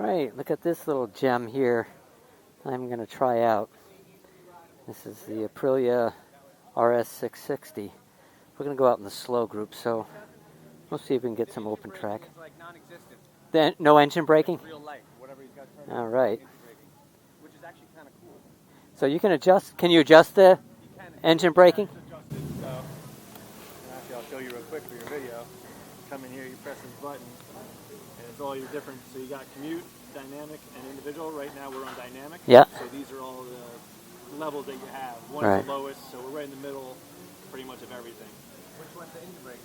Alright, look at this little gem here I'm going to try out. This is the Aprilia RS660. We're going to go out in the slow group, so we'll see if we can get some open track. Then no engine braking? Alright. Which is actually kind of cool. So you can adjust, can you adjust the engine braking? Actually, I'll show you real quick for your video. Come in here, you press this button, and it's all your different, so you got commute, dynamic, and individual. Right now we're on dynamic. Yeah. So these are all the levels that you have. One right. is the lowest, so we're right in the middle pretty much of everything. Which one's the engine brake?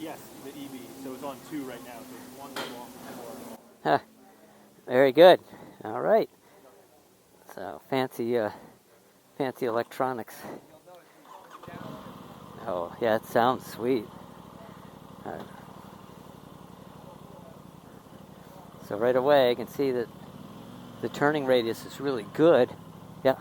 Yes, the EB. So it's on 2 right now, so it's 1 level more. Huh. Very good. All right. So fancy electronics. Oh yeah, it sounds sweet. All right. So right away I can see that the turning radius is really good. Yeah.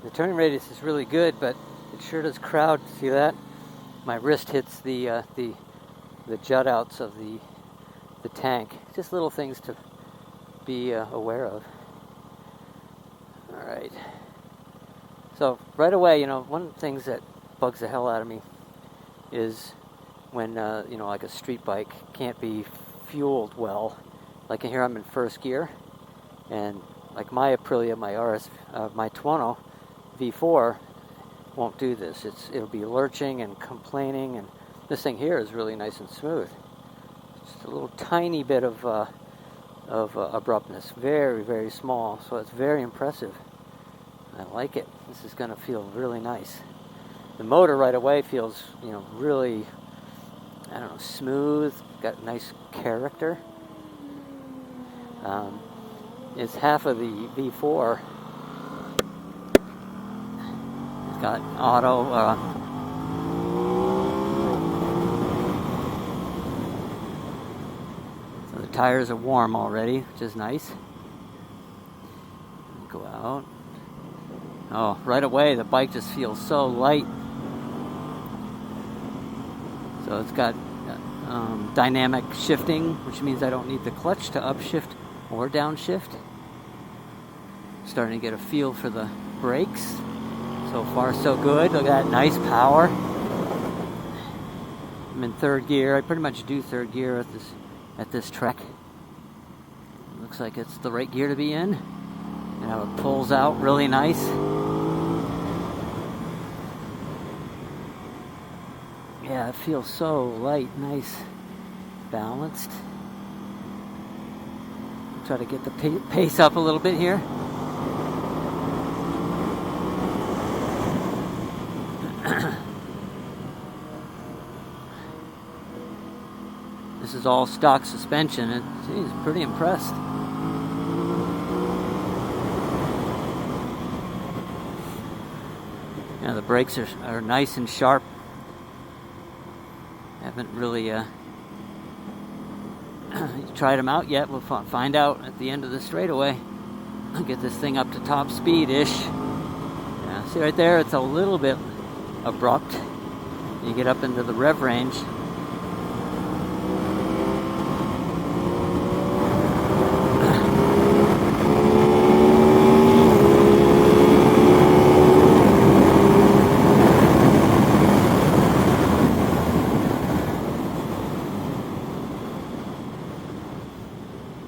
The turning radius is really good, but it sure does crowd. See that? My wrist hits the jut outs of the tank. Just little things to be aware of. All right. So right away, you know, one of the things that bugs the hell out of me is when you know, like a street bike can't be fueled well. Like here, I'm in first gear, and like my Aprilia, my Tuono V4 won't do this. It'll be lurching and complaining, and this thing here is really nice and smooth. Just a little tiny bit of abruptness, very, very small. So it's very impressive. I like it. This is going to feel really nice. The motor right away feels, you know, really, I don't know, smooth. Got nice character. It's half of the V4. It's got auto. So the tires are warm already, which is nice. Go out. Oh, right away the bike just feels so light. So it's got dynamic shifting, which means I don't need the clutch to upshift or downshift. Starting to get a feel for the brakes. So far so good. Look at that nice power. I'm in third gear. I pretty much do third gear at this trek. Looks like it's the right gear to be in. And how it pulls out really nice. Yeah, it feels so light, nice, balanced. Try to get the pace up a little bit here. This is all stock suspension, and geez, pretty impressed. Yeah, the brakes are nice and sharp. Haven't really tried them out yet. We'll find out at the end of the straightaway. I'll get this thing up to top speed-ish. Yeah, see right there, it's a little bit abrupt. You get up into the rev range.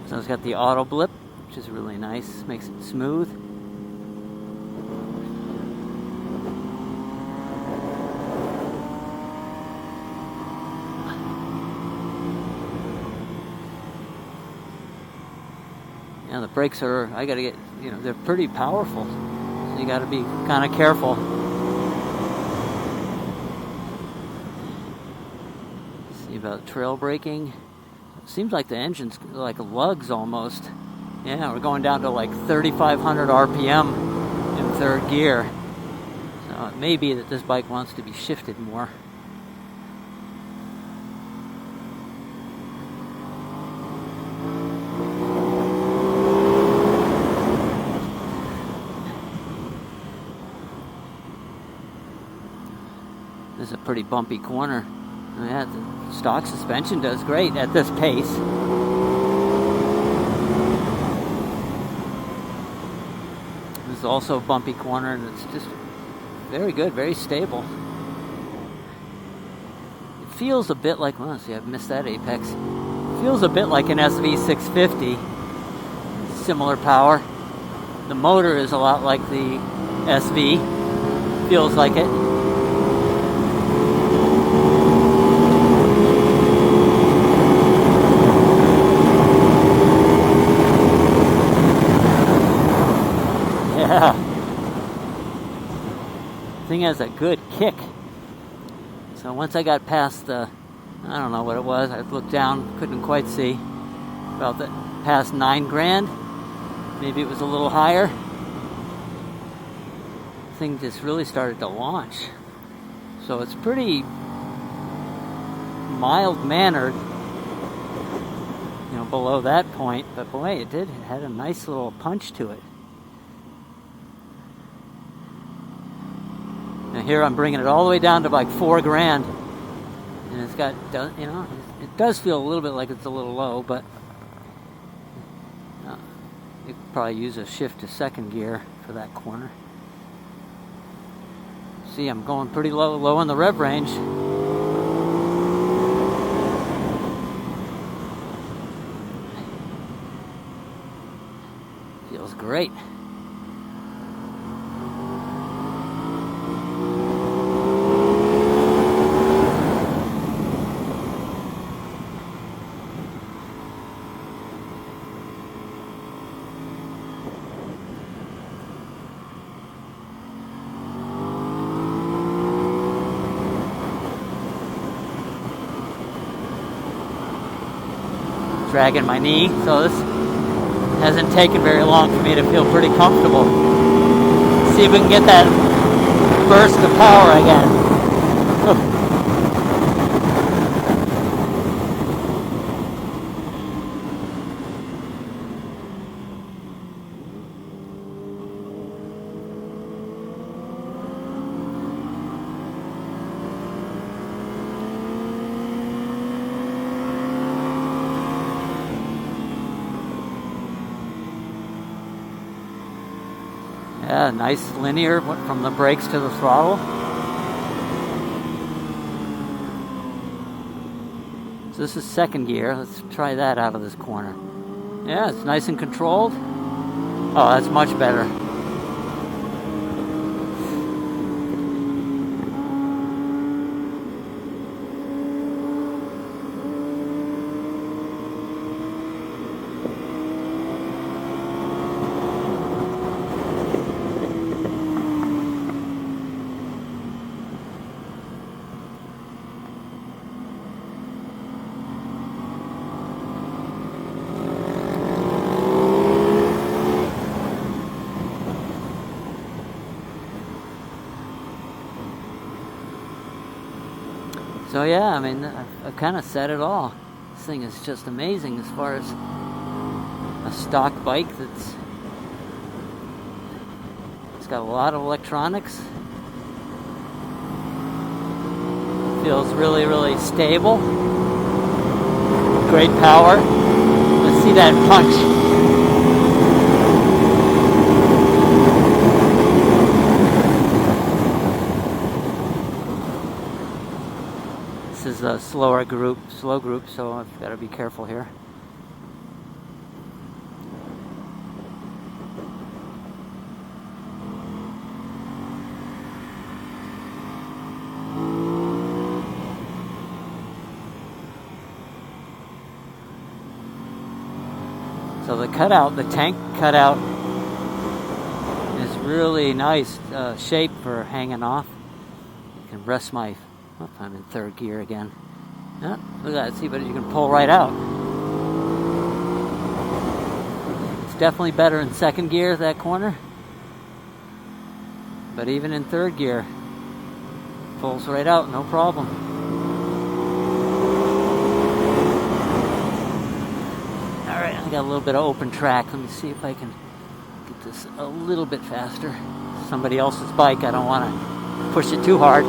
So it's got the auto blip, which is really nice, makes it smooth. Yeah, the brakes are, I gotta get, you know, they're pretty powerful. So you gotta be kind of careful. See about trail braking. Seems like the engine's like lugs almost. Yeah, we're going down to like 3,500 RPM in third gear. So it may be that this bike wants to be shifted more. This is a pretty bumpy corner. Yeah, the stock suspension does great at this pace. This is also a bumpy corner, and it's just very good, very stable. It feels a bit like, well, see, I've missed that apex. It feels a bit like an SV650. Similar power. The motor is a lot like the SV. Feels like it. Yeah. Thing has a good kick. So once I got past the, I don't know what it was, I looked down, couldn't quite see, about the past 9 grand. Maybe it was a little higher. Thing just really started to launch. So it's pretty mild-mannered, you know, below that point. But boy, it had a nice little punch to it. Now here I'm bringing it all the way down to like 4 grand. And it's got, you know, it does feel a little bit like it's a little low, but you could probably use a shift to second gear for that corner. See, I'm going pretty low in the rev range. Feels great. Dragging my knee, so this hasn't taken very long for me to feel pretty comfortable. See if we can get that burst of power again. Yeah, nice linear from the brakes to the throttle. So this is second gear. Let's try that out of this corner. Yeah, it's nice and controlled. Oh, that's much better. So yeah, I mean, I've kind of said it all. This thing is just amazing as far as a stock bike it's got a lot of electronics. Feels really, really stable. Great power. Let's see that punch. This is a slow group, so I've got to be careful here. So the tank cutout is really nice shape for hanging off. You can rest my, oh, I'm in third gear again. Oh, look at that, see, but you can pull right out. It's definitely better in second gear, that corner. But even in third gear, pulls right out, no problem. Alright, I got a little bit of open track. Let me see if I can get this a little bit faster. Somebody else's bike, I don't want to push it too hard.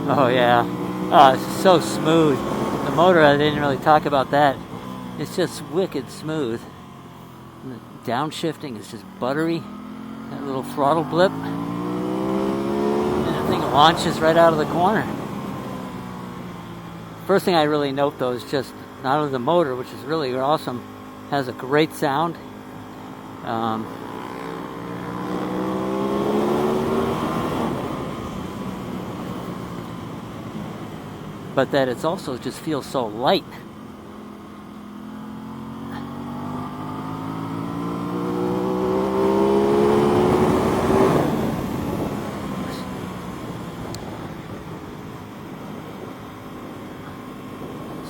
Oh yeah. Oh, it's so smooth. The motor, I didn't really talk about that. It's just wicked smooth. And the downshifting is just buttery. That little throttle blip. And the thing launches right out of the corner. First thing I really note though is just not only the motor, which is really awesome, has a great sound. But that it's also just feels so light.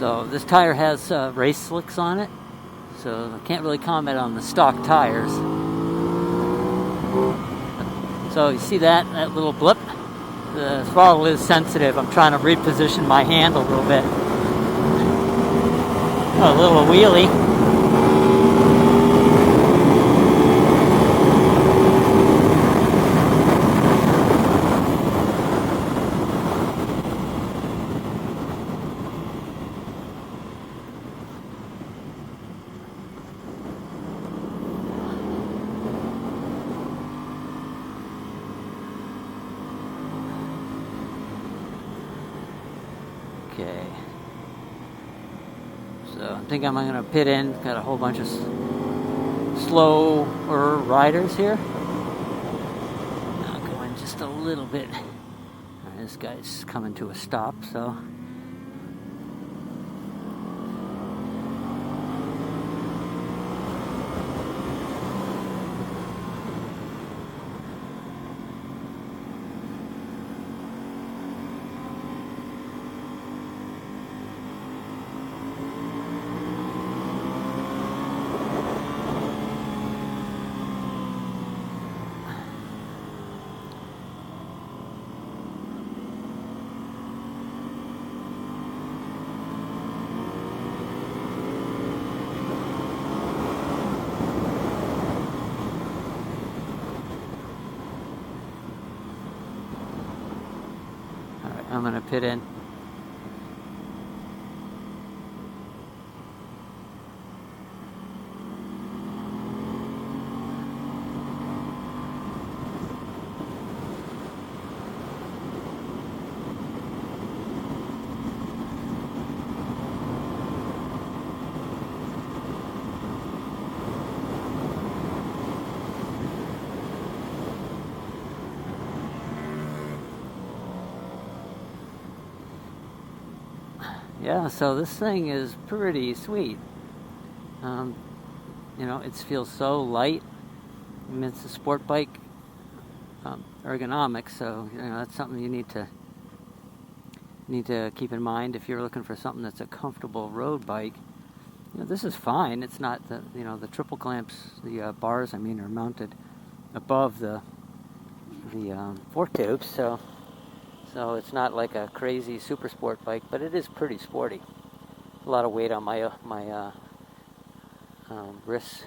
So this tire has race slicks on it, so I can't really comment on the stock tires. So you see that little blip? The throttle is sensitive. I'm trying to reposition my hand a little bit. A little wheelie. Okay, so I think I'm going to pit in. Got a whole bunch of slower riders here. I'll go in just a little bit. Right, this guy's coming to a stop, so. I'm going to pit in. Yeah, so this thing is pretty sweet. You know, it feels so light. I mean, it's a sport bike, ergonomics, so you know that's something you need to keep in mind if you're looking for something that's a comfortable road bike. You know, this is fine. It's not the the triple clamps, the bars, I mean, are mounted above the fork tubes, so it's not like a crazy super sport bike, but it is pretty sporty. A lot of weight on my wrists.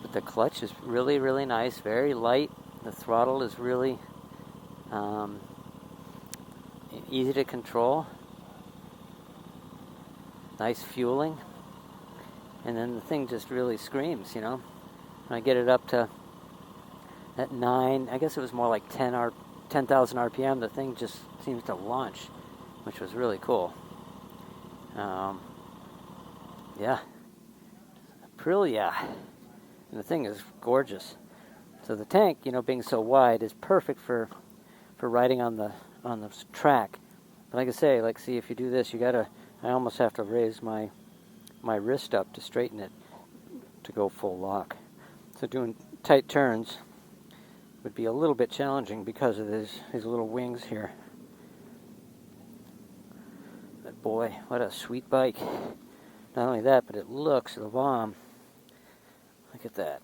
But the clutch is really, really nice, very light. The throttle is really easy to control. Nice fueling. And then the thing just really screams, you know. When I get it up to at 9, I guess it was more like 10,000 RPM, the thing just seems to launch, which was really cool. Yeah. Aprilia. And the thing is gorgeous. So the tank, being so wide, is perfect for riding on the track. But like I say, see, if you do this, I almost have to raise my wrist up to straighten it to go full lock. So doing tight turns would be a little bit challenging because of these little wings here. But boy, what a sweet bike. Not only that, but it looks the bomb. Look at that.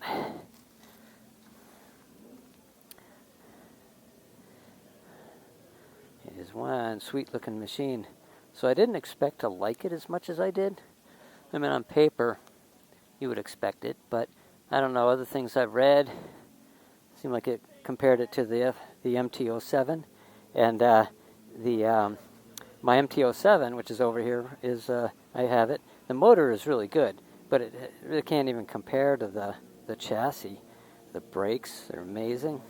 It is one sweet looking machine. So I didn't expect to like it as much as I did. I mean, on paper, you would expect it, but I don't know, other things I've read seem like it compared it to the MT-07, and my MT-07, which is over here, is I have it. The motor is really good, but it can't even compare to the chassis. The brakes are amazing,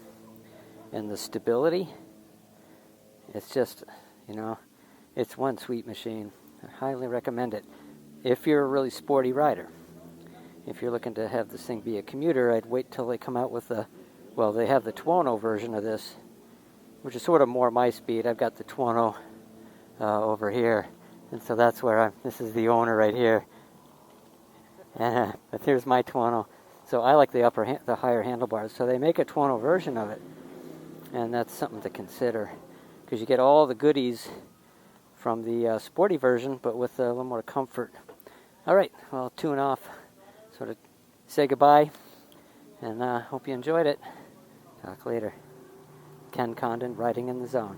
and the stability. It's just, you know, it's one sweet machine. I highly recommend it if you're a really sporty rider. If you're looking to have this thing be a commuter, I'd wait till they come out with they have the Tuono version of this, which is sort of more my speed. I've got the Tuono over here, and so that's where this is the owner right here. And but here's my Tuono. So I like the higher handlebars. So they make a Tuono version of it, and that's something to consider, because you get all the goodies from the sporty version, but with a little more comfort. All right, well, tune off, sort of say goodbye, and hope you enjoyed it. Talk later. Ken Condon, riding in the zone.